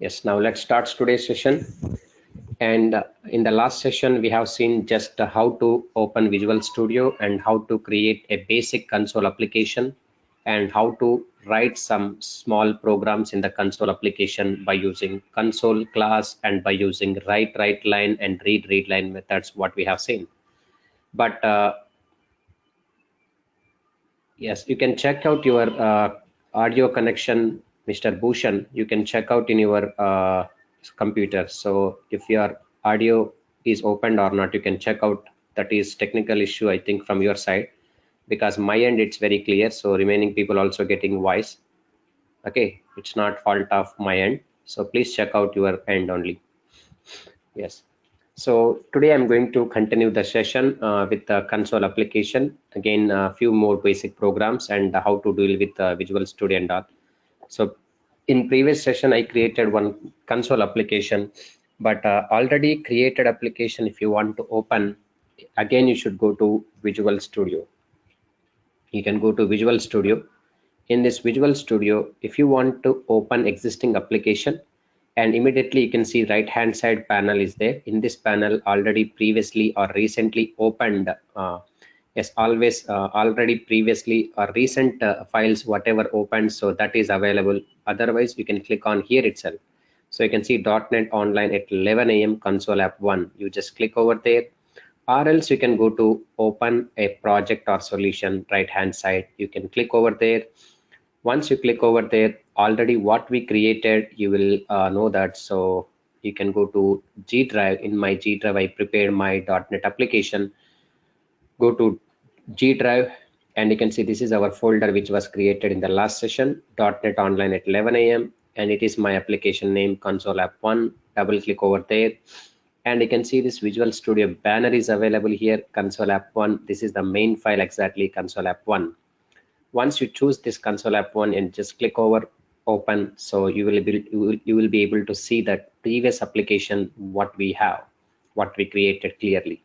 Yes, now let's start today's session. And in the last session, we have seen just how to open Visual Studio and how to create a basic console application and how to write some small programs in the console application by using console class and by using write line and read line methods, what we have seen. But yes, you can check out your audio connection, Mr. Bhushan. You can check out in your computer. So if your audio is opened or not, you can check out. That is technical issue, I think, from your side, because my end it's very clear. So remaining people also getting voice. Okay, it's not fault of my end. So please check out your end only. Yes. So today I'm going to continue the session with the console application. Again, a few more basic programs and how to deal with Visual Studio and all. So in previous session, I created one console application, but already created application, if you want to open, again, you should go to Visual Studio. You can go to Visual Studio. In this Visual Studio, if you want to open existing application, and immediately you can see right hand side panel is there. In this panel already previously or recently opened, yes, always already previously or recent files whatever opened, so that is available. Otherwise you can click on here itself. So you can see .NET Online at 11 a.m. console app 1. You just click over there, or else you can go to open a project or solution right hand side. You can click over there. Once you click over there, already what we created, you will know that. So you can go to G Drive. In my G Drive, I prepared my .NET application. Go to G Drive, and you can see this is our folder which was created in the last session, .NET Online at 11 a.m. and it is my application name, console app 1. Double click over there, and you can see this Visual Studio banner is available here, console app 1. This is the main file exactly, console app 1. Once you choose this console app 1 and just click over open, so you will be able to see that previous application what we have, what we created clearly.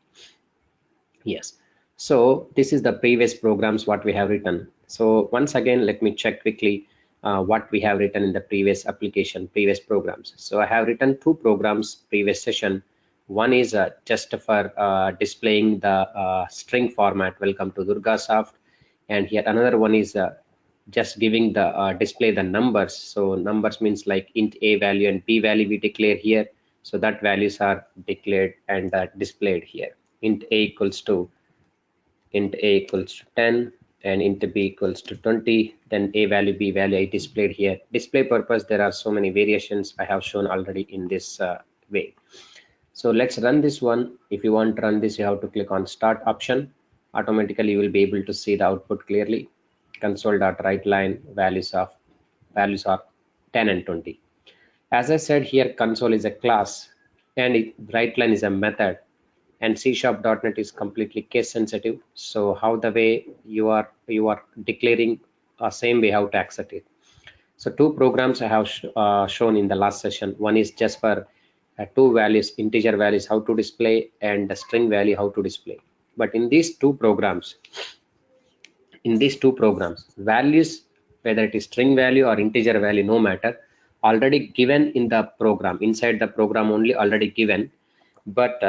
Yes, so this is the previous programs what we have written. So once again, let me check quickly what we have written in the previous application, previous programs. So I have written two programs previous session. One is just for displaying the string format, welcome to Durgasoft, and here another one is just giving the display the numbers. So numbers means like int a value and b value we declare here, so that values are declared and displayed here. Int a equals to 10 and int b equals to 20, then a value b value I displayed here. Display purpose, there are so many variations I have shown already in this way. So let's run this one. If you want to run this, you have to click on start option. Automatically you will be able to see the output clearly. Console.writeLine values are 10 and 20. As I said here, console is a class and WriteLine is a method, and C#.NET is completely case sensitive. So how the way you are declaring same way how to accept it. So two programs I have shown in the last session. One is just for two values, integer values how to display, and the string value how to display. But in these two programs, values, whether it is string value or integer value, no matter, already given in the program, inside the program only already given. But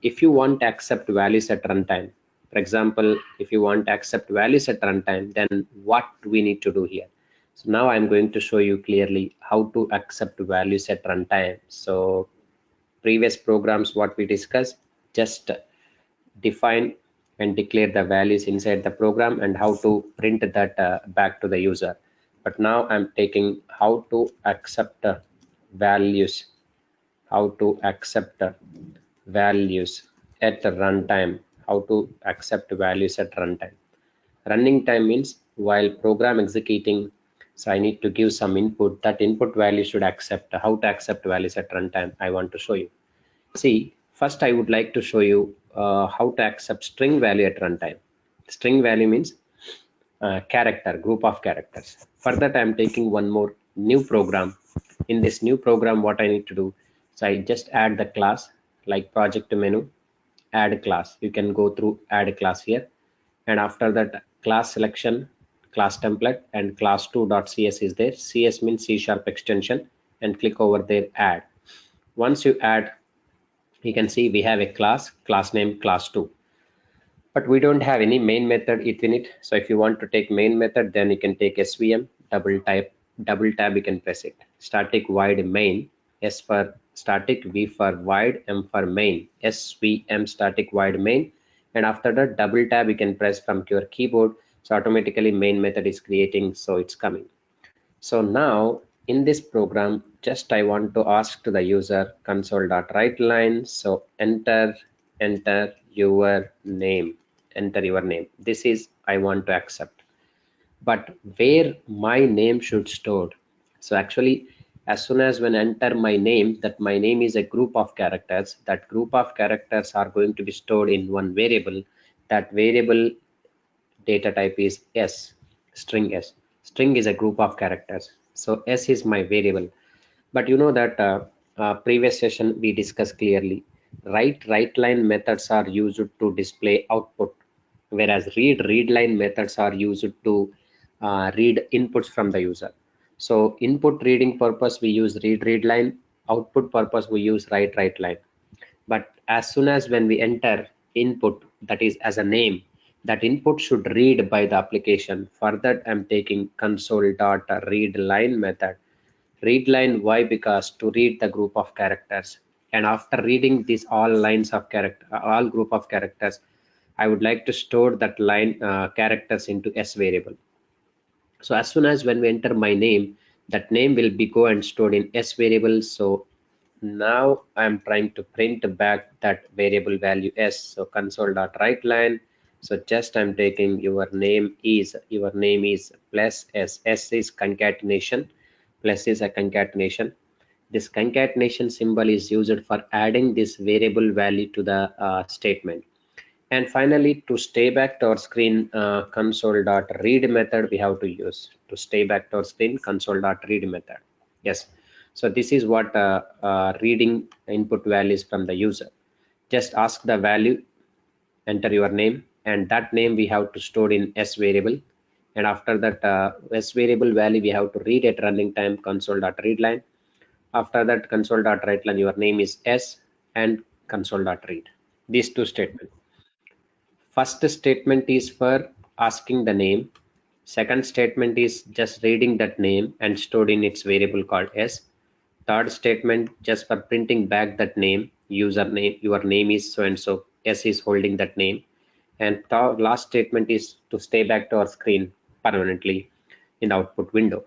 if you want to accept values at runtime, for example, if you want to accept values at runtime, then what we need to do here? So now I'm going to show you clearly how to accept values at runtime. So previous programs what we discussed, just define and declare the values inside the program and how to print that back to the user. But now I'm taking how to accept values, how to accept values at the runtime, how to accept values at runtime. Running time means while program executing, so I need to give some input. That input value should accept. How to accept values at runtime, I want to show you. See, first I would like to show you how to accept string value at runtime. String value means character, group of characters. For that, I'm taking one more new program. In this new program, what I need to do, so I just add the class, like project menu, add class. You can go through add class here, and after that class selection, class template, and class2.cs is there. CS means C# extension, and click over there, add. Once you add, you can see we have a class name class2, but we don't have any main method within it. So if you want to take main method, then you can take svm, double tab, you can press it, static void main, S for static, V for void, M for main, svm static void main, and after that double tab you can press from your keyboard. So automatically main method is creating, so it's coming. So now in this program, just I want to ask to the user console.writeLine. So enter your name, enter your name. This is I want to accept, but where my name should stored. So actually, as soon as when I enter my name, that my name is a group of characters, that group of characters are going to be stored in one variable. That variable data type is s, string s. String is a group of characters, so s is my variable. But you know that previous session we discussed clearly, write line methods are used to display output, whereas read line methods are used to read inputs from the user. So input reading purpose we use read line, output purpose we use write line. But as soon as when we enter input, that is as a name, that input should read by the application. For that I'm taking console.readLine method. Read line, why? Because to read the group of characters, and after reading these all lines of character, all group of characters, I would like to store that line characters into s variable. So as soon as when we enter my name, that name will be go and stored in s variable. So now I'm trying to print back that variable value s. So console.writeLine. So just I'm taking your name is plus s. S is concatenation, plus is a concatenation. This concatenation symbol is used for adding this variable value to the statement. And finally, to stay back to our screen, console.read method we have to use. To stay back to our screen, console.read method. Yes. So this is what reading input values from the user. Just ask the value, enter your name, and that name we have to store in s variable. And after that s variable value we have to read at running time, console.readLine. After that console.writeLine, your name is s, and console.read. These two statements. First statement is for asking the name. Second statement is just reading that name and stored in its variable called s. Third statement just for printing back that name, username, your name is so and so, s is holding that name. And last statement is to stay back to our screen permanently in the output window.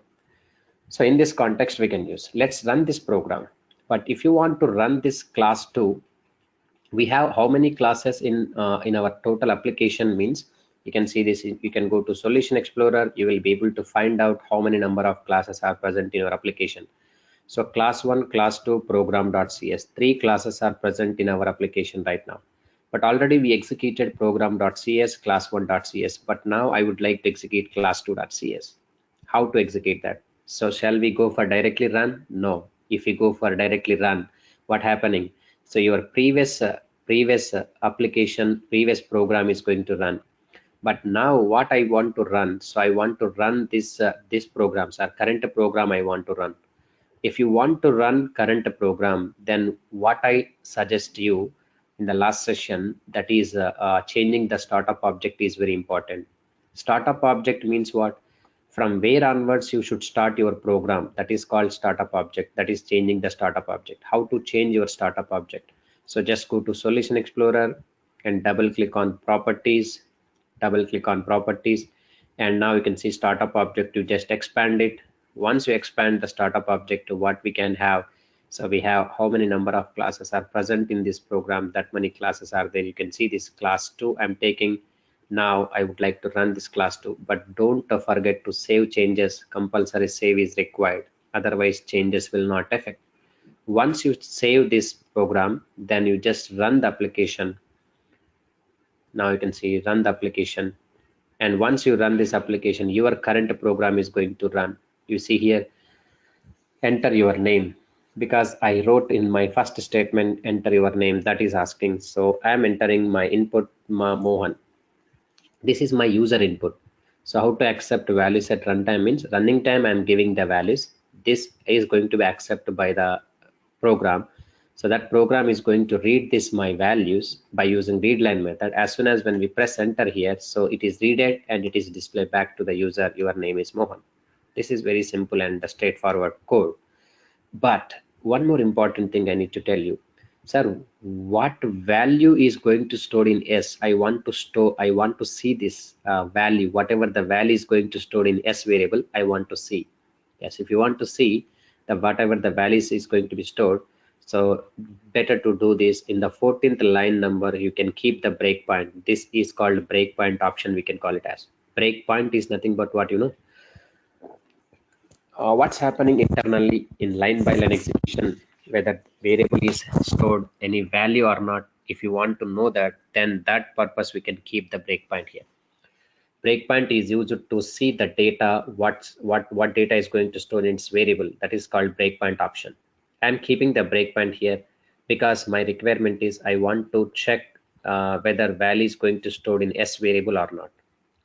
So in this context we can use, let's run this program. But if you want to run this class2, we have how many classes in our total application means, you can see this, you can go to Solution Explorer, you will be able to find out how many number of classes are present in your application. So class 1, class 2, program.cs, 3 classes are present in our application right now. But already we executed program.cs, class1.cs, but now I would like to execute class2.cs. How to execute that? So shall we go for directly run? No. If we go for directly run, what happening? So your previous application, previous program is going to run. But now what I want to run, so I want to run this programs, our current program I want to run. If you want to run current program, then what I suggest you in the last session, that is changing the startup object is very important. Startup object means what? From where onwards you should start your program, that is called startup object. That is changing the startup object. How to change your startup object? So just go to Solution Explorer and double click on properties, and now you can see startup object. You just expand it. Once you expand the startup object to what we can have, so we have how many number of classes are present in this program, that many classes are there. You can see this class 2 I'm taking. Now I would like to run this class 2, but don't forget to save changes. Compulsory save is required, otherwise changes will not affect. Once you save this program, then you just run the application. Now you can see run the application, and once you run this application, your current program is going to run. You see here, enter your name, because I wrote in my first statement enter your name, that is asking. So I am entering my input Mohan. This is my user input. So how to accept values at runtime means running time I'm giving the values, this is going to be accepted by the program. So that program is going to read this my values by using readline method. As soon as when we press enter here, so it is read it and it is displayed back to the user, your name is Mohan. This is very simple and straightforward code. But one more important thing I need to tell you, sir, what value is going to store in S? I want to see this value, whatever the value is going to store in S variable, I want to see. Yes, if you want to see the whatever the values is going to be stored, so better to do this in the 14th line number. You can keep the breakpoint. This is called breakpoint option. We can call it as breakpoint is nothing but what you know. What's happening internally in line by line execution, whether variable is stored any value or not. If you want to know that, then that purpose we can keep the breakpoint here. Breakpoint is used to see the data, what data is going to store in its variable. That is called breakpoint option. I'm keeping the breakpoint here because my requirement is I want to check whether value is going to store in S variable or not.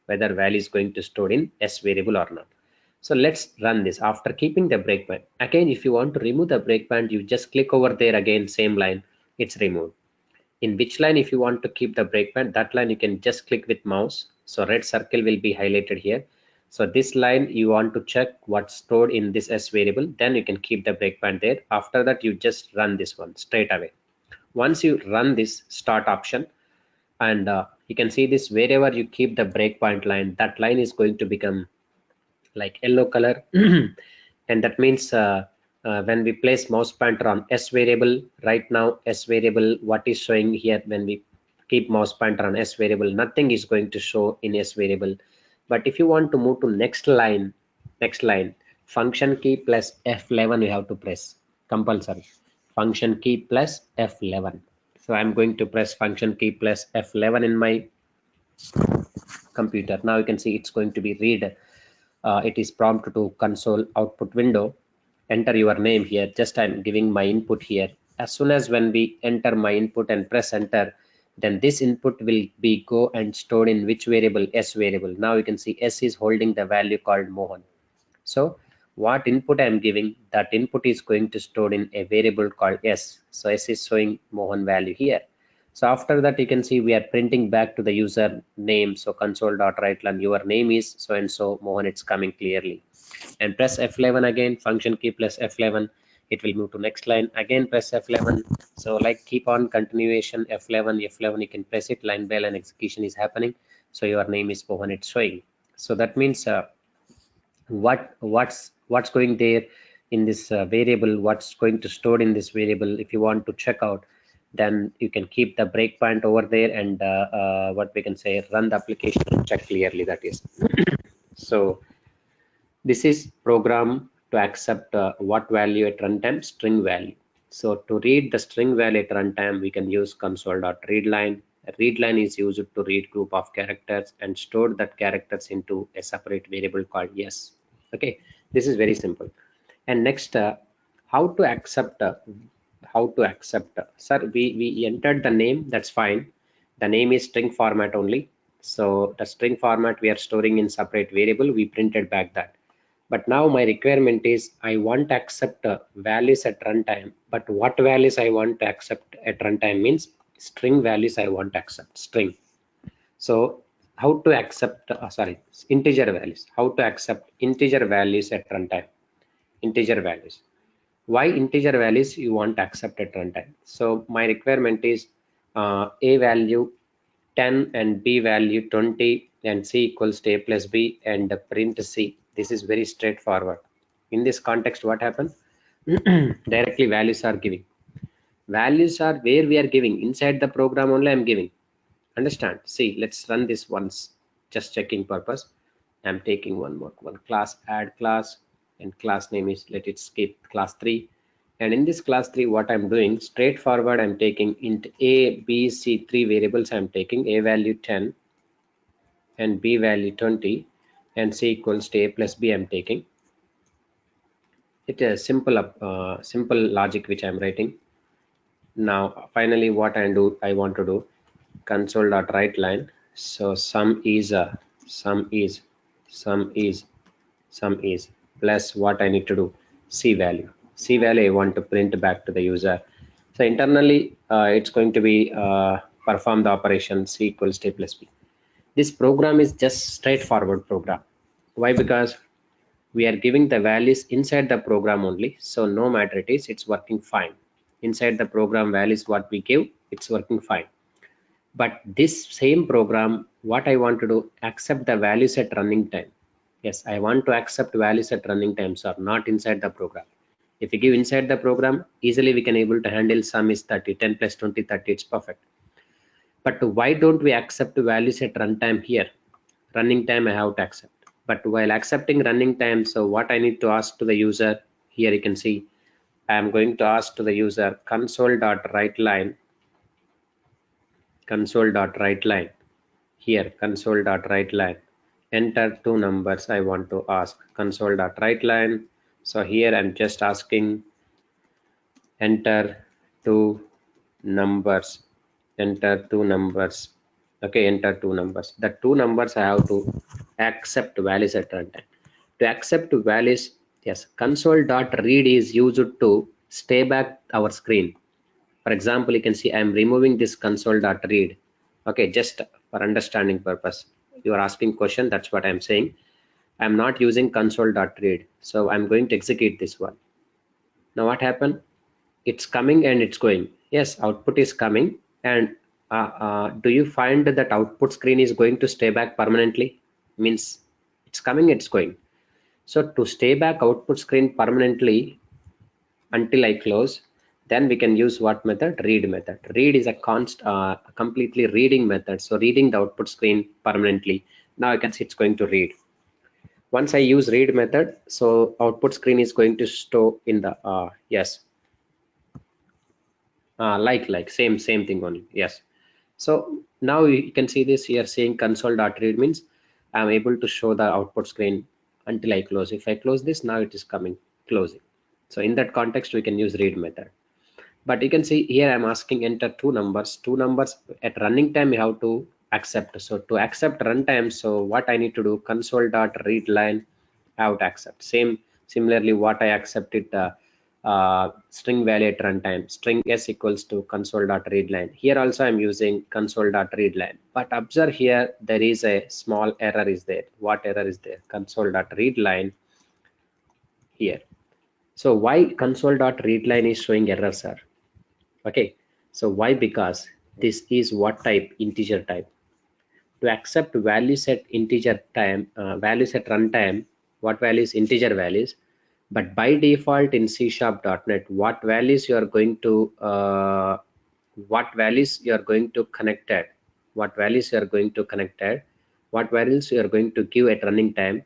Whether value is going to store in S variable or not. So let's run this after keeping the breakpoint. Again, if you want to remove the breakpoint, you just click over there again, same line, it's removed. In which line, if you want to keep the breakpoint, that line you can just click with mouse. So red circle will be highlighted here. So this line you want to check what's stored in this S variable, then you can keep the breakpoint there. After that, you just run this one straight away. Once you run this start option, and you can see this wherever you keep the breakpoint line, that line is going to become like yellow color and that means when we place mouse pointer on S variable, right now S variable, what is showing here when we keep mouse pointer on S variable, nothing is going to show in S variable. But if you want to move to next line, function key plus F11 you have to press compulsory, function key plus F11. So I'm going to press function key plus F11 in my computer. Now you can see it's going to be read. It is prompt to console output window. Enter your name here. Just I'm giving my input here. As soon as when we enter my input and press enter, then this input will be go and stored in which variable? S variable. Now you can see S is holding the value called Mohan. So what input I am giving, that input is going to store in a variable called S. So S is showing Mohan value here. So after that, you can see we are printing back to the user name. So console.writeline, your name is so and so Mohan, it's coming clearly. And press F11 again, function key plus F11, it will move to next line. Again press F11. So like keep on continuation, F11, you can press it, line by line execution is happening. So your name is Mohan, it's showing. So that means what's going there in this variable, what's going to store in this variable. If you want to check out, then you can keep the breakpoint over there and what we can say, run the application and check clearly, that is. So this is program to accept what value at runtime, string value. So to read the string value at runtime, we can use console.readline. Readline is used to read group of characters and store that characters into a separate variable called yes. Okay, this is very simple. And next, how to accept sir, we entered the name, that's fine. The name is string format only. So the string format we are storing in separate variable, we printed back that. But now my requirement is I want to accept values at runtime. But what values I want to accept at runtime means string values I want to accept, string. So how to accept integer values, how to accept integer values at runtime. Integer values, why integer values you want to accept at runtime? So my requirement is a value 10 and b value 20 and c equals to a plus b and print c. This is very straightforward. In this context, what happened? Directly values are giving. Values are where we are giving inside the program only. I'm giving. Understand? See, let's run this once, just checking purpose. I'm taking one class, add class, and class name is, let it skip class 3. And in this class 3, what I'm doing straightforward, I'm taking int a, b, c, 3 variables. I'm taking a value 10 and b value 20 and c equals to a plus b. I'm taking it is simple logic which I'm writing. Now finally what I want to do, console.writeline. So sum is plus what I need to do, C value. C value I want to print back to the user. So internally, it's going to be perform the operation C equals A plus B. This program is just straightforward program. Why? Because we are giving the values inside the program only. So no matter it is, it's working fine. Inside the program values what we give, it's working fine. But this same program, what I want to do, accept the values at running time. Yes, I want to accept values at running times or not inside the program. If we give inside the program, easily we can able to handle sum is 30, 10 plus 20, 30, it's perfect. But why don't we accept values at runtime here? Running time I have to accept. But while accepting running time, so what I need to ask to the user, here you can see, I am going to ask to the user console.writeLine, console.writeLine, here console.writeLine, enter two numbers I want to ask, console.writeLine. So here I'm just asking enter two numbers, enter two numbers. Okay, enter two numbers. The two numbers I have to accept values at runtime. To accept values, yes, console.read is used to stay back our screen. For example, you can see I'm removing this console.read. Okay, just for understanding purpose, you are asking question, that's what I'm saying. I'm not using console.read, so I'm going to execute this one. Now what happened? It's coming and it's going. Yes, output is coming, and do you find that output screen is going to stay back permanently? Means it's coming, it's going. So to stay back output screen permanently until I close, then we can use what method? Read method. Read is a completely reading method. So reading the output screen permanently. Now I can see it's going to read. Once I use read method, so output screen is going to store in the yes. Like same thing only. Yes. So now you can see this here saying console.read means I'm able to show the output screen until I close. If I close this, now it is coming, closing. So in that context, we can use read method. But you can see here I'm asking enter two numbers at running time you have to accept. So to accept runtime, so what I need to do, console.readLine I have to accept. Similarly what I accepted string value at runtime, string s equals to console.readLine. Here also I'm using console.readLine. But observe here there is a small error is there. What error is there? Console.readLine here. So why console.readLine is showing error, sir? Okay, so why? Because this is what type? Integer type. To accept values at integer time, values at runtime, what values? Integer values. But by default in C#.NET, what values you are going to what values you are going to connected, what values you are going to connected, what values you are going to give at running time,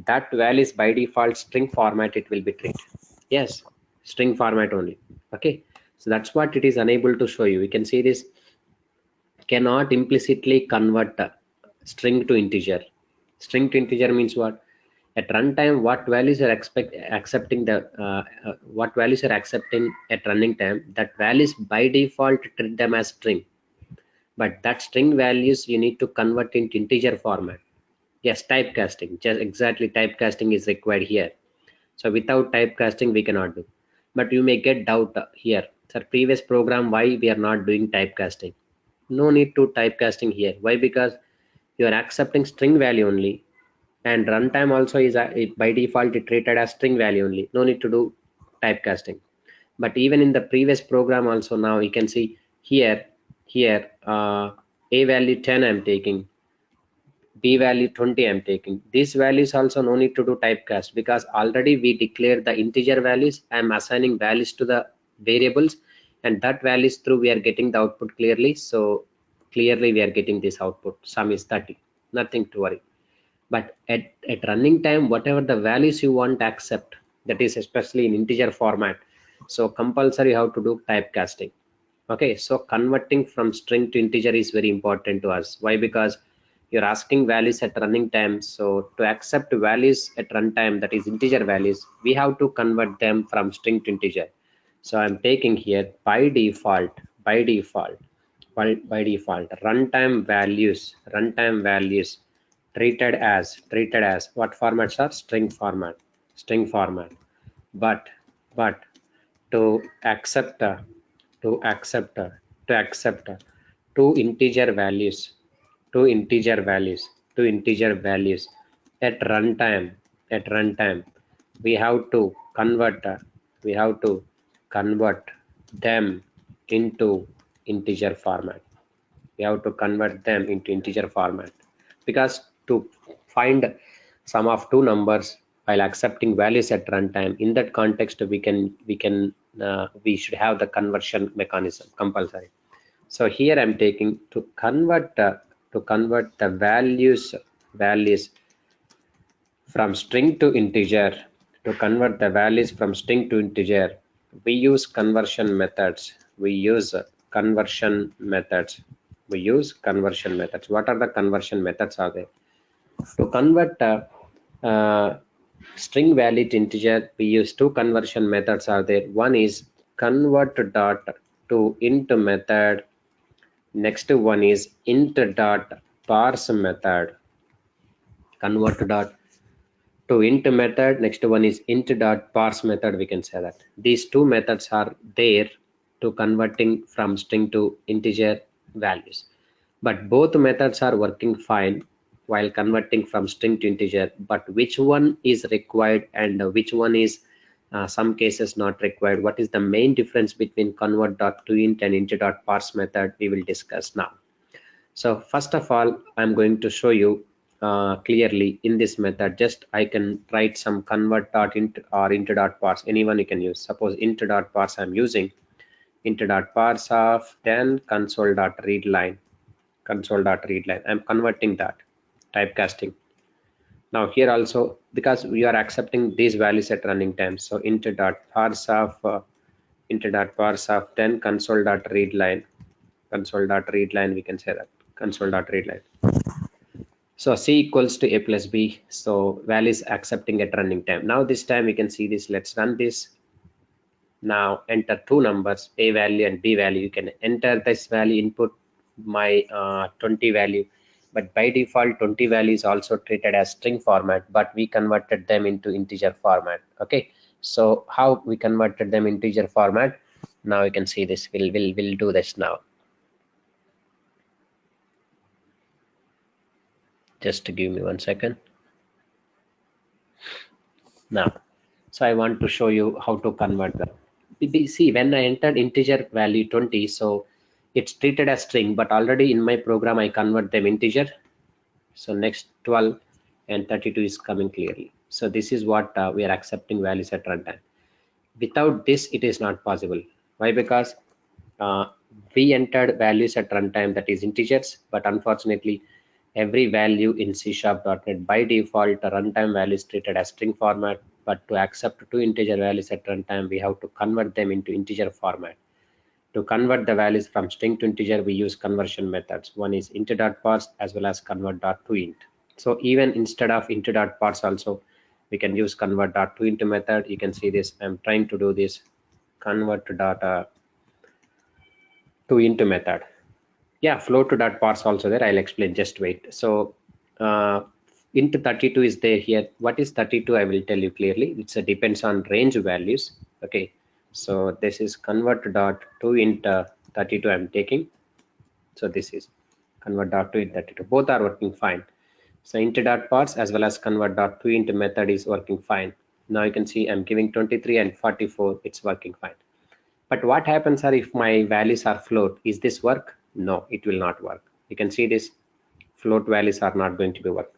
that values by default string format it will be treated. Yes, string format only. Okay, so that's what it is unable to show you. You can see this cannot implicitly convert string to integer. String to integer means what? At runtime, what values are accepting the what values are accepting at running time, that values by default treat them as string. But that string values you need to convert into integer format. Yes, typecasting, just exactly typecasting is required here. So without typecasting we cannot do. But you may get doubt here, sir, previous program why we are not doing typecasting? No need to typecasting here. Why? Because you are accepting string value only, and runtime also is by default it treated as string value only. No need to do typecasting. But even in the previous program also, now you can see here a value 10 I'm taking, b value 20 I'm taking. These values also no need to do typecast, because already we declared the integer values. I'm assigning values to the variables, and that values through we are getting the output clearly. So clearly we are getting this output, sum is 30, nothing to worry. But at running time, whatever the values you want to accept, that is especially in integer format, so compulsory you have to do typecasting. Okay, so converting from string to integer is very important to us. Why? Because you're asking values at running time. So to accept values at runtime, that is integer values, we have to convert them from string to integer. So I'm taking here by default runtime values treated as what formats are? String format. but to accept to accept to accept two integer values two integer values two integer values at runtime we have to convert we have to convert them into integer format. We have to convert them into integer format, because to find sum of two numbers while accepting values at runtime, in that context we should have the conversion mechanism compulsory. So here I'm taking to convert the values from string to integer. To convert the values from string to integer, we use conversion methods. Conversion methods we use conversion methods. What are the conversion methods are there? To convert string value to integer, we use two conversion methods are there. One is convert dot to int method. Next one is int dot parse method. Convert dot to int method. Next one is int dot parse method. We can say that these two methods are there to converting from string to integer values, but both methods are working fine while converting from string to integer. But which one is required and which one is some cases not required? What is the main difference between convert.toInt and int.parse method? We will discuss now. So first of all, I'm going to show you clearly in this method. Just I can write some convert.int or int.parse. Anyone you can use. Suppose int.parse I'm using. Int.parse of then console.readline. Console.readline. I'm converting that typecasting. Now here also, because we are accepting these values at running time, so int.parse of then console.readline. Console.readline, we can say that console.readline. So c equals to a plus b, so values accepting at running time. Now this time we can see this. Let's run this. Now enter two numbers, a value and b value. You can enter this value, input my 20 value, but by default 20 value is also treated as string format, but we converted them into integer format. Okay, so how we converted them integer format? Now you can see this. We'll do this now. Just to give me 1 second. Now, so I want to show you how to convert them. See, when I entered integer value 20, so it's treated as string, but already in my program I convert them integer. So next 12 and 32 is coming clearly. So this is what we are accepting values at runtime. Without this, it is not possible. Why? Because we entered values at runtime, that is integers, but unfortunately every value in C#.NET by default runtime value is treated as string format, but to accept two integer values at runtime we have to convert them into integer format. To convert the values from string to integer, we use conversion methods. One is int.parse as well as convert.toInt. So even instead of int.parse also, we can use convert.toInt method. You can see this. I'm trying to do this convert.toInt method. Yeah, float.parse also there. I'll explain. Just wait. So int 32 is there here. What is 32? I will tell you clearly. It depends on range values. Okay. So this is convert.toInt 32 I'm taking. So this is convert.toInt 32. Both are working fine. So int.parse as well as convert.toInt method is working fine. Now you can see I'm giving 23 and 44. It's working fine. But what happens are if my values are float, is this work? No, it will not work. You can see this float values are not going to be work.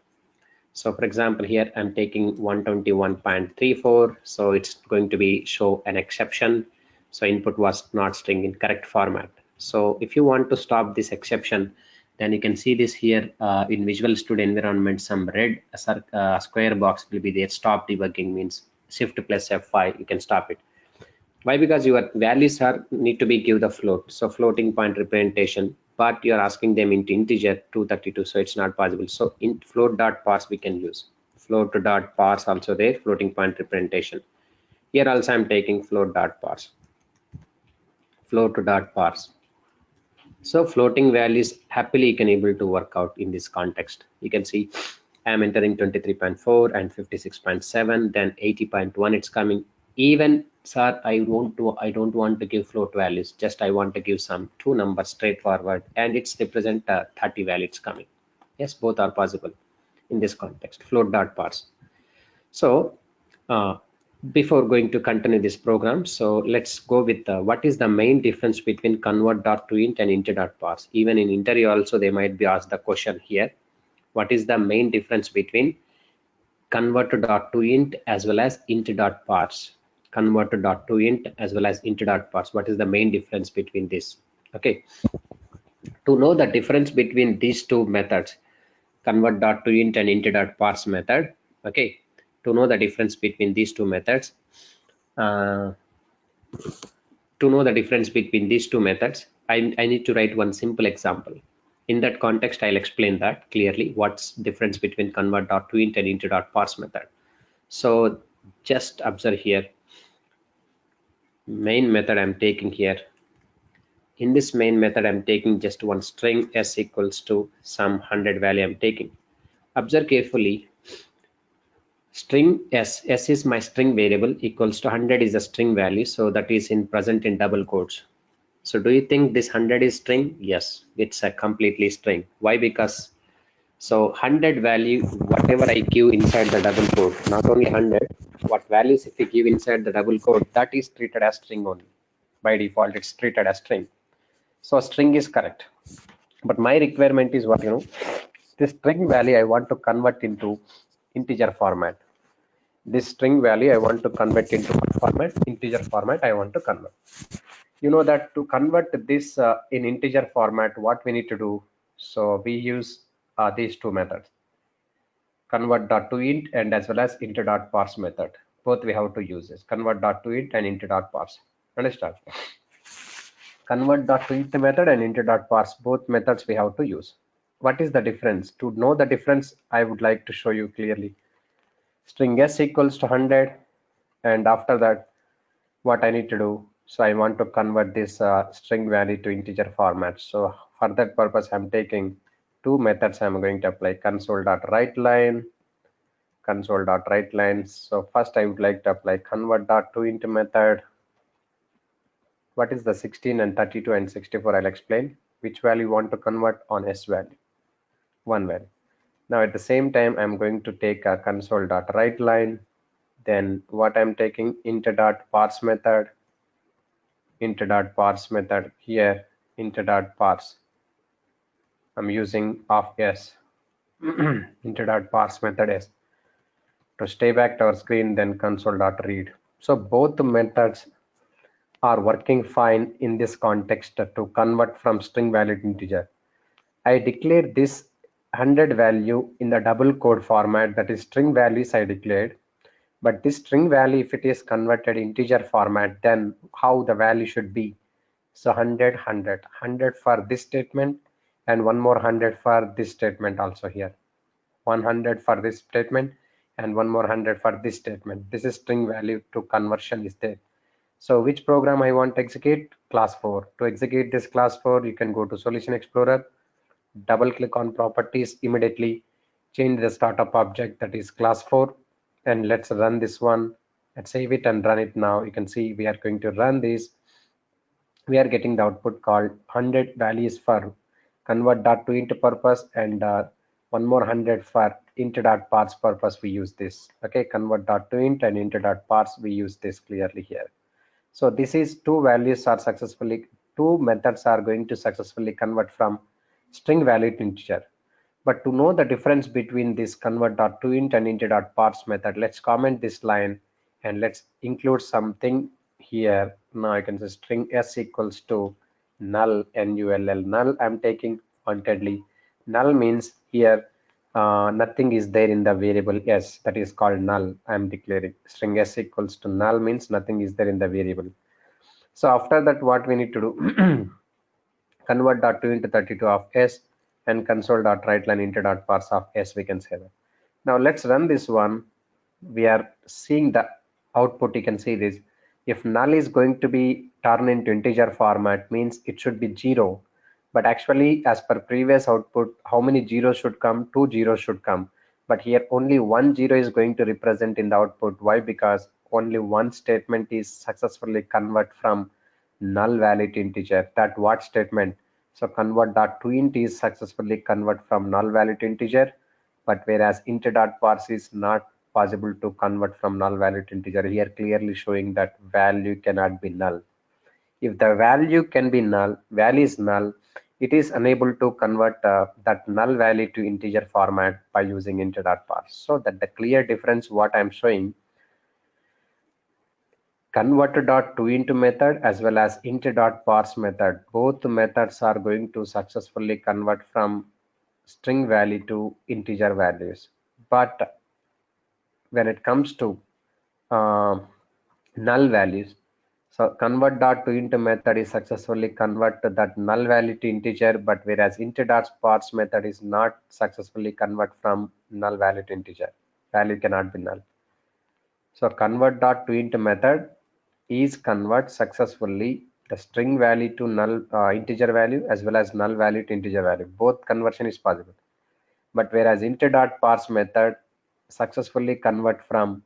So for example, here I'm taking 121.34. So it's going to be show an exception. So input was not string in correct format. So if you want to stop this exception, then you can see this here in Visual Studio environment, some red square box will be there. Stop debugging means shift plus F5, you can stop it. Why? Because your values are need to be give the float, so floating point representation, but you're asking them into integer 232, so it's not possible. So in float.parse we can use float.parse also there, floating point representation. Here also I'm taking float.parse. So floating values happily you can able to work out in this context. You can see I'm entering 23.4 and 56.7, then 80.1 it's coming. Even sir, I don't want to give float values, just I want to give some two numbers straightforward, and it's represent 30 values coming. Yes, both are possible in this context, float dot parse. So uh, before going to continue this program, so let's go with what is the main difference between convert.toInt and int.parse. Even in interview also they might be asked the question here, what is the main difference between convert.toInt as well as int.parse? Convert.toInt as well as int.parse, what is the main difference between this? Okay, to know the difference between these two methods, convert.toInt and int.parse method. Okay, to know the difference between these two methods, uh, I need to write one simple example. In that context, I'll explain that clearly what's difference between convert.toInt and int.parse method. So just observe here, main method I'm taking here. In this main method, I'm taking just one string s equals to some 100 value I'm taking. Observe carefully, string s is my string variable, equals to 100 is the string value, so that is in present in double quotes. So do you think this 100 is string? Yes, it's a completely string. Why? Because so 100 value, whatever I give inside the double quote, not only 100, what values if you give inside the double quote, that is treated as string only. By default, it's treated as string. So string is correct. But my requirement is what, this string value I want to convert into integer format. This string value I want to convert into what format? Integer format I want to convert. You know that to convert this in integer format, what we need to do? So we use these two methods, convert.toInt and as well as int.parse method. Both we have to use this, convert.toInt and int.parse. Understand? Convert.toInt method and int.parse, both methods we have to use. What is the difference? To know the difference, I would like to show you clearly. String s equals to 100, and after that, what I need to do? So I want to convert this string value to integer format. So for that purpose, I'm taking two methods I'm going to apply, console.writeLine, console.writeLine. So first I would like to apply convert.toInt method. What is the 16 and 32 and 64? I'll explain. Which value you want to convert on s value? One value. Now at the same time, I'm going to take a console.writeLine. Then what I'm taking, int.parse method, int.parse method here, int.parse. I'm using of s, int.parse method s. To stay back to our screen, then console.read. So both methods are working fine in this context to convert from string value to integer. I declare this 100 value in the double quote format, that is string values I declared. But this string value, if it is converted integer format, then how the value should be? So 100, 100, 100 for this statement, and one more 100 for this statement also here. 100 for this statement and one more 100 for this statement. This is string value to conversion is there. So which program I want to execute? Class 4. To execute this class 4, you can go to Solution Explorer, double click on properties, immediately change the startup object, that is class 4, and let's run this one. Let's save it and run it now. You can see we are going to run this. We are getting the output called 100 values for convert.toInt purpose, and one more 100 for int.parse purpose. We use this. Okay, convert.toInt and int.parse, we use this clearly here. So this is two values are successfully, two methods are going to successfully convert from string value to integer. But to know the difference between this convert.toInt and int.parse method, let's comment this line and let's include something here. Now I can say string s equals to null, null, null. I'm taking pointedly. Null means here nothing is there in the variable s, that is called null. I'm declaring string s equals to null means nothing is there in the variable. So after that, what we need to do? Convert.toInt 32 of s and console.writeLine int.parse of s, we can say that. Now let's run this one. We are seeing the output. You can see this. If null is going to be turned into integer format, means it should be 0. But actually, as per previous output, how many zeros should come? 2 zeros should come. But here only 1 0 is going to represent in the output. Why? Because only one statement is successfully convert from null value to integer. That what statement? So convert dot to int is successfully convert from null value to integer, but whereas int dot parse is not possible to convert from null value to integer. Here clearly showing that value cannot be null. If the value is null, it is unable to convert that null value to integer format by using int dot parse. So that the clear difference what I'm showing, convert dot to int method as well as int dot parse method, both methods are going to successfully convert from string value to integer values. But when it comes to uh, null values, so convert dot to int method is successfully convert that null value to integer, but whereas int dot parse method is not successfully convert from null value to integer. Value cannot be null. So convert dot to int method is convert successfully the string value to null integer value as well as null value to integer value. Both conversion is possible. But whereas int dot parse method successfully convert from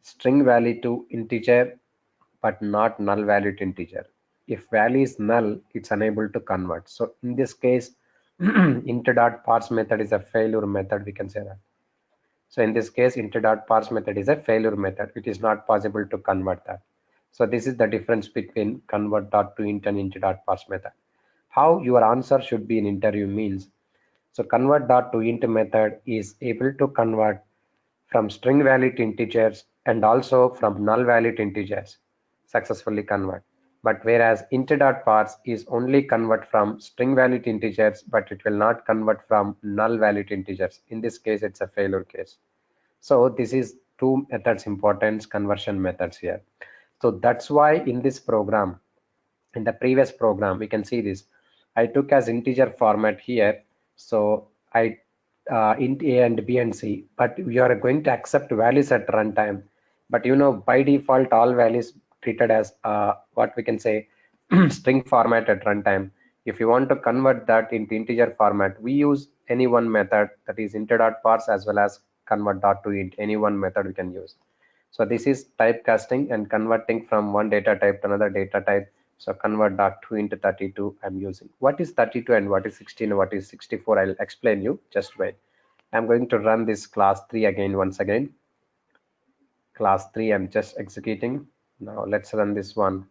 string value to integer but not null value to integer. If value is null, it's unable to convert. So in this case, int dot parse method is a failure method, we can say that. So in this case, int dot parse method is a failure method. It is not possible to convert that. So this is the difference between convert dot to int and int dot parse method. How your answer should be in interview means, so convert dot to int method is able to convert from string value to integers and also from null value to integers, successfully convert. But whereas int dot parse is only convert from string value to integers, but it will not convert from null value to integers. In this case, it's a failure case. So this is two methods, important conversion methods here. So that's why in this program, in the previous program, we can see this. I took as integer format here. So I int a and b and c, but we are going to accept values at runtime. But you know, by default, all values treated as what we can say string format at runtime. If you want to convert that into integer format, we use any one method, that is int.parse as well as convert.toInt. Any one method we can use. So this is typecasting and converting from one data type to another data type. So convert .2 into 32 I'm using. What is 32 and what is 16 and what is 64? I'll explain you. Just wait. I'm going to run this class 3 again once again. Class 3 I'm just executing. Now let's run this one.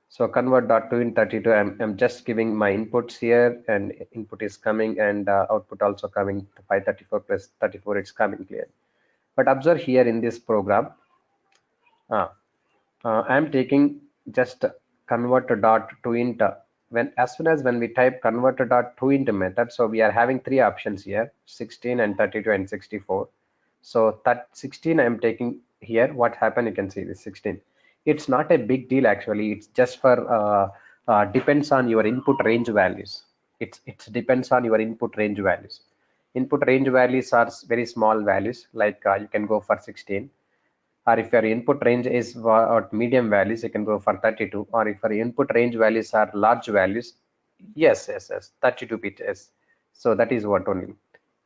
So convert .2 in 32. I'm just giving my inputs here, and input is coming and output also coming. 534 plus 34, it's coming clear. But observe here in this program, I'm taking just convert dot to int. As soon as when we type convert dot to int method, so we are having three options here: 16 and 32 and 64. So that 16 I'm taking here. What happened? You can see this 16. It's not a big deal actually. It's just for depends on your input range values. It depends on your input range values. Input range values are very small values, like you can go for 16, or if your input range is medium values, you can go for 32, or if your input range values are large values, yes, 32 bit, yes. So that is what only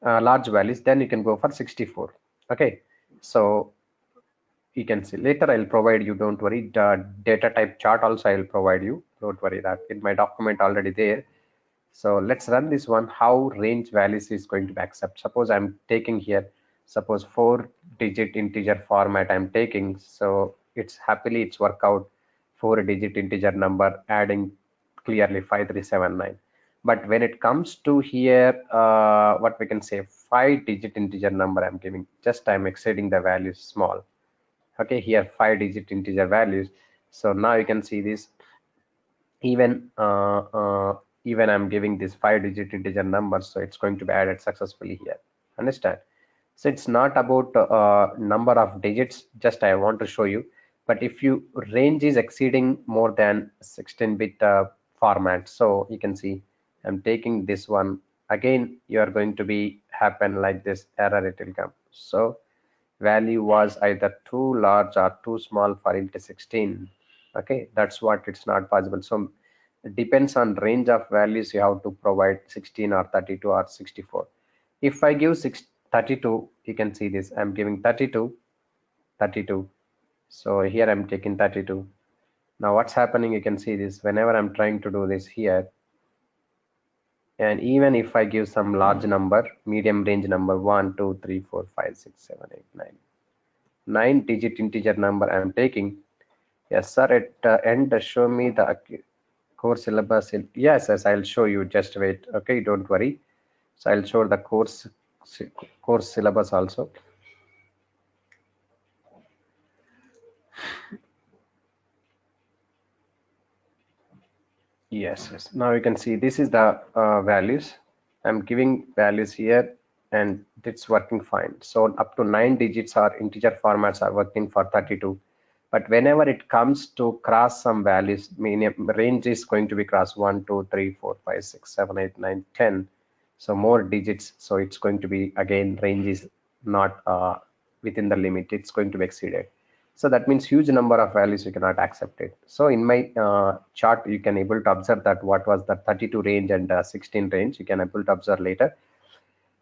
large values, then you can go for 64. Okay, so you can see later I'll provide you, don't worry, the data type chart also I'll provide you, don't worry, that in my document already there. So let's run this one, how range values is going to be accept. Suppose I'm taking here, suppose 4-digit integer format I'm taking. So it's work out 4-digit integer number, adding clearly 5379. But when it comes to here, what we can say 5-digit integer number I'm giving, just I'm exceeding the values small. Okay, here 5-digit integer values. So now you can see this, even even I'm giving this 5-digit integer number, so it's going to be added successfully here. Understand? So it's not about number of digits, just I want to show you. But if you range is exceeding more than 16-bit format, so you can see I'm taking this one again, you are going to be happen like this error, it will come. So value was either too large or too small for int 16. Okay, that's what it's not possible. So it depends on range of values you have to provide 16 or 32 or 64. If I give 32, you can see this. I'm giving 32, 32. So here I'm taking 32. Now what's happening, you can see this whenever I'm trying to do this here, and even if I give some large number, medium range number 1 2 3 4 5 6 7 8 9, 9-digit integer number I'm taking. Yes sir, at end show me the course syllabus. Yes, I'll show you, just wait. Okay, don't worry. So I'll show the course syllabus also. Yes, now you can see this is the values. I'm giving values here and it's working fine. So up to 9 digits or integer formats are working for 32. But whenever it comes to cross some values, meaning range is going to be cross 1 2 3 4 5 6 7 8 9 10. So more digits, so it's going to be, again, range is not within the limit, it's going to be exceeded. So that means huge number of values you cannot accept it. So in my chart, you can able to observe that what was the 32 range and 16 range, you can able to observe later.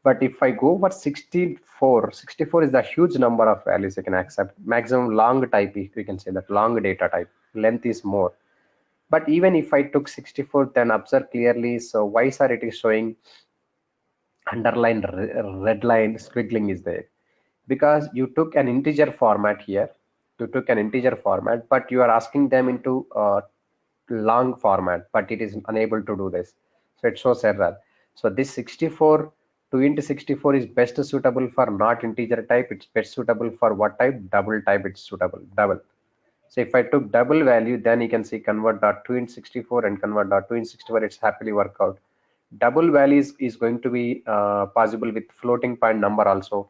But if I go over 64 is the huge number of values you can accept. Maximum long type, if you can say that, long data type, length is more. But even if I took 64, then observe clearly. So why sir it is showing underlined red line squiggling is there? Because you took an integer format here, but you are asking them into long format, but it is unable to do this, so it shows error. So this 64 2 into 64 is best suitable for not integer type. It's best suitable for what type? Double type. It's suitable double. So if I took double value, then you can see convert dot 2 into 64 and convert dot 2 into 64, it's happily work out. Double values is going to be possible with floating point number also,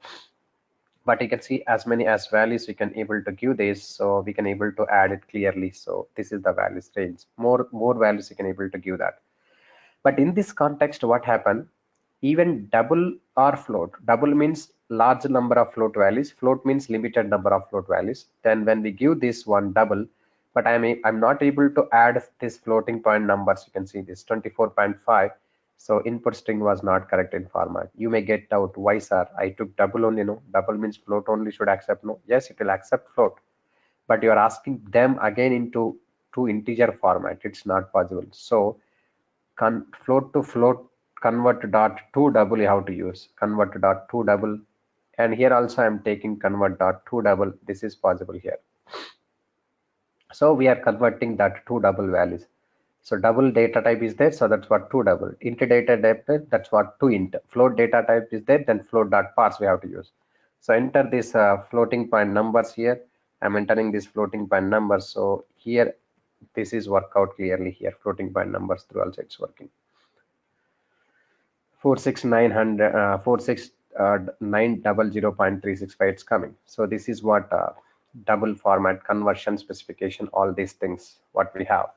but you can see as many as values we can able to give this, so we can able to add it clearly. So this is the values range. More values you can able to give that. But in this context, what happened, even double or float, double means large number of float values, float means limited number of float values. Then when we give this one double, but I'm not able to add this floating point numbers, you can see this 24.5. so input string was not correct in format. You may get doubt, why sir, I took double only. No, double means float only should accept. No, yes, it will accept float, but you are asking them again into two integer format, it's not possible. So float to float, convert dot to double, you have to use convert dot to double. And here also I'm taking convert dot to double, this is possible here. So we are converting that to double values. So double data type is there, so that's what two double. Int data type, that's what two int. Float data type is there, then float dot parse we have to use. So enter this floating point numbers here. I'm entering this floating point numbers. So here this is work out clearly here. Floating point numbers through also it's working. 46900 it's coming. So this is what double format conversion specification, all these things what we have.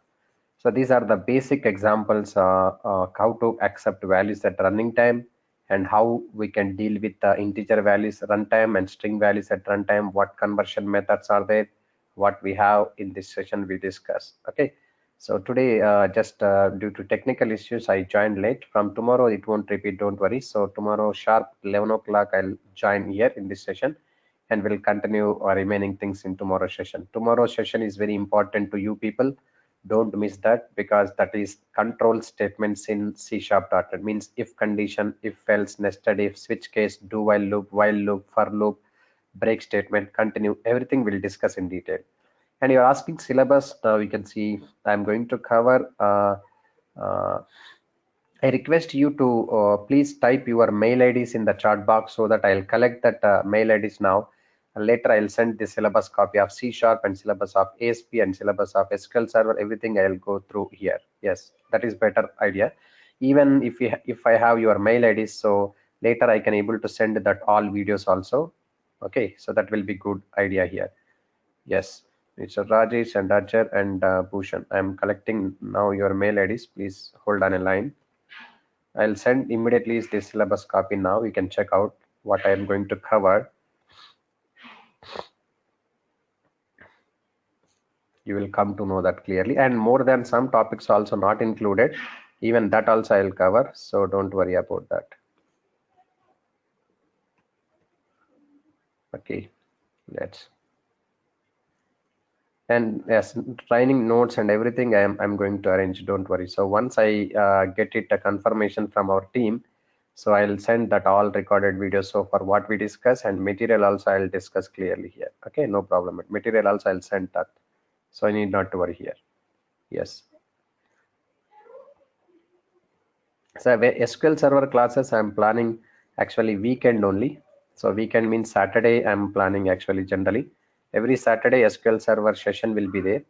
So these are the basic examples how to accept values at running time, and how we can deal with the integer values runtime and string values at runtime, what conversion methods are there, what we have in this session we discuss. Okay, so today just due to technical issues I joined late. From tomorrow it won't repeat, don't worry. So tomorrow sharp 11 o'clock I'll join here in this session, and we'll continue our remaining things in tomorrow's session. Tomorrow's session is very important to you people. Don't miss that, because that is control statements in C#.NET. Means if condition, if else, nested if, switch case, do while loop, for loop, break statement, continue, everything we'll discuss in detail. And you're asking syllabus, now we can see I'm going to cover I request you to please type your mail IDs in the chat box, so that I'll collect that mail IDs now. Later I'll send the syllabus copy of C# and syllabus of ASP and syllabus of SQL Server. Everything I'll go through here. Yes, that is better idea. Even if I have your mail IDs, so later I can able to send that all videos also. Okay, so that will be good idea here. Yes, it's Rajesh and Ajay and Bhushan. I'm collecting now your mail IDs. Please hold on a line. I'll send immediately the syllabus copy now. You can check out what I am going to cover. You will come to know that clearly, and more than some topics also not included. Even that also I'll cover, so don't worry about that. Okay, let's. And yes, training notes and everything I'm going to arrange, don't worry. So once I get it a confirmation from our team, so I'll send that all recorded videos. So for what we discuss and material also I'll discuss clearly here. Okay, no problem. Material also I'll send that. So I need not to worry here. Yes. So SQL Server classes I'm planning actually weekend only. So weekend means Saturday I'm planning actually generally. Every Saturday SQL Server session will be there.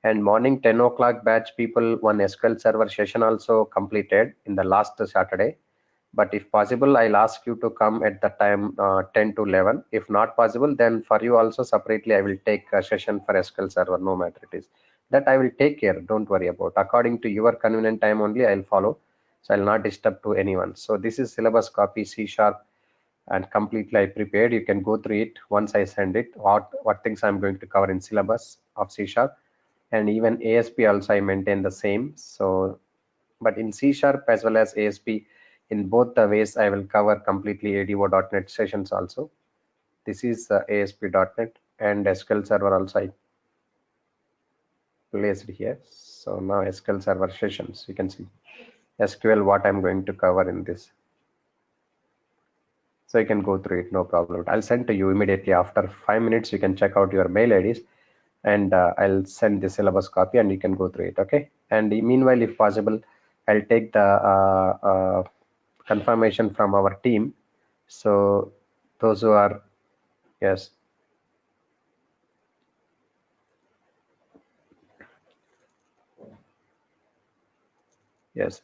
And morning 10 o'clock batch people one SQL Server session also completed in the last Saturday. But if possible, I'll ask you to come at the time 10 to 11. If not possible, then for you also separately, I will take a session for SQL Server, no matter it is. That I will take care, don't worry about. According to your convenient time only, I'll follow. So I'll not disturb to anyone. So this is syllabus copy C sharp and completely I prepared. You can go through it once I send it, what things I'm going to cover in syllabus of C sharp. And even ASP also I maintain the same. So but in C sharp as well as ASP, in both the ways I will cover completely ADO.NET sessions also. This is ASP.NET and SQL Server also I placed here. So now SQL Server sessions, you can see SQL what I'm going to cover in this. So you can go through it, no problem. I'll send to you immediately after 5 minutes. You can check out your mail IDs and I'll send the syllabus copy and you can go through it. Okay. And meanwhile, if possible, I'll take the confirmation from our team. So those who are, yes, yes.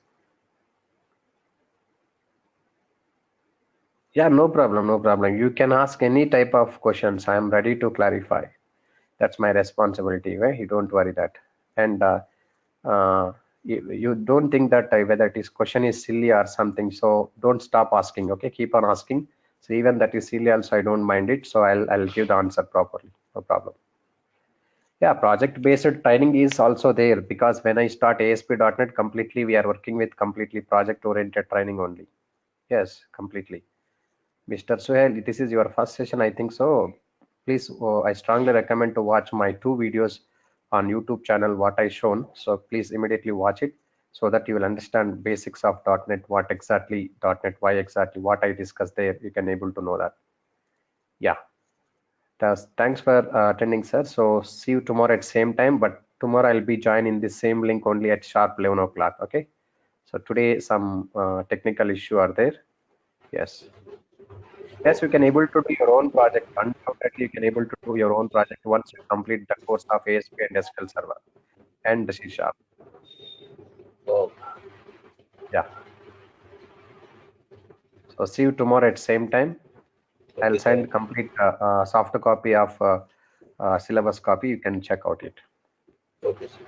Yeah, no problem, no problem. You can ask any type of questions. I am ready to clarify. That's my responsibility, right? You don't worry that. And you don't think that whether this question is silly or something. So don't stop asking. Okay, keep on asking. So even that is silly, also I don't mind it. So I'll give the answer properly. No problem. Yeah, project-based training is also there because when I start ASP.NET completely, we are working with completely project-oriented training only. Yes, completely. Mr. Suhail, this is your first session, I think so. Please, I strongly recommend to watch my two videos on YouTube channel, what I shown. So please immediately watch it so that you will understand basics of .NET, what exactly .NET, why exactly, what I discussed there. You can able to know that. Yeah. Thanks for attending, sir. So see you tomorrow at same time. But tomorrow I'll be joining the same link only at sharp 11 o'clock. Okay. So today some technical issue are there. Yes. Yes, you can able to do your own project. Undoubtedly, you can able to do your own project once you complete the course of ASP and SQL Server and the C Sharp. Oh, Yeah. So see you tomorrow at same time. I'll okay, sir. send complete soft copy of syllabus copy. You can check out it. Okay, sir.